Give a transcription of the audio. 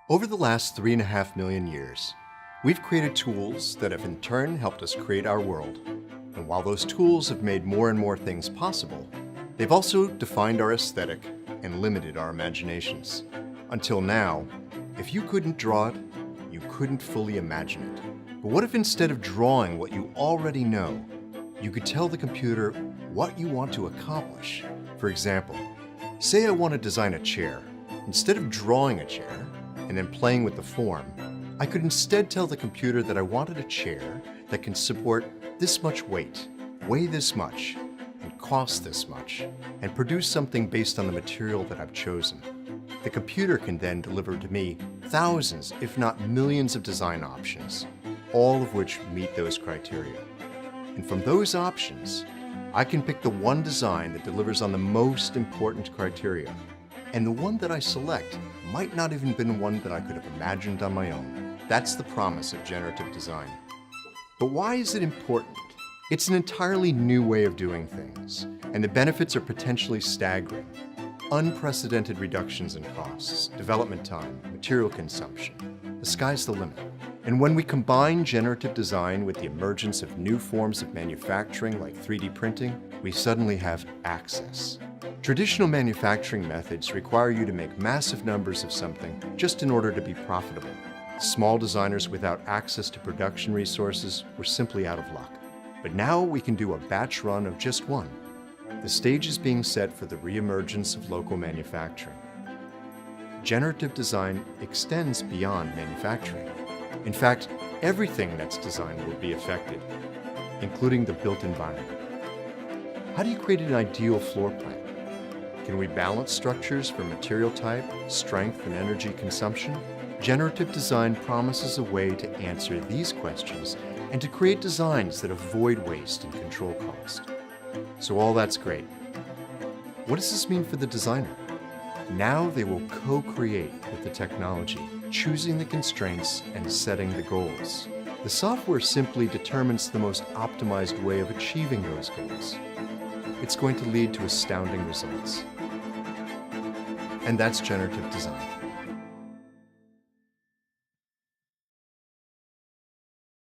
Over the last 3.5 million years, we've created tools that have in turn helped us create our world. And while those tools have made more and more things possible, they've also defined our aesthetic and limited our imaginations. Until now, if you couldn't draw it, you couldn't fully imagine it. But what if instead of drawing what you already know, you could tell the computer what you want to accomplish? For example, say I want to design a chair. Instead of drawing a chair and then playing with the form, I could instead tell the computer that I wanted a chair that can support this much weight, weigh this much, and cost this much, and produce something based on the material that I've chosen. The computer can then deliver to me thousands, if not millions of design options, all of which meet those criteria. And from those options, I can pick the one design that delivers on the most important criteria. And the one that I select might not even been one that I could have imagined on my own. That's the promise of generative design. But why is it important? It's an entirely new way of doing things, and the benefits are potentially staggering. Unprecedented reductions in costs, development time, material consumption. The sky's the limit. And when we combine generative design with the emergence of new forms of manufacturing like 3D printing, we suddenly have access. Traditional manufacturing methods require you to make massive numbers of something just in order to be profitable. Small designers without access to production resources were simply out of luck. But now we can do a batch run of just one. The stage is being set for the re-emergence of local manufacturing. Generative design extends beyond manufacturing. In fact, everything that's designed will be affected, including the built environment. How do you create an ideal floor plan? Can we balance structures for material type, strength, and energy consumption? Generative design promises a way to answer these questions and to create designs that avoid waste and control cost. So all that's great. What does this mean for the designer? Now they will co-create with the technology, choosing the constraints and setting the goals. The software simply determines the most optimized way of achieving those goals. It's going to lead to astounding results. And that's generative design.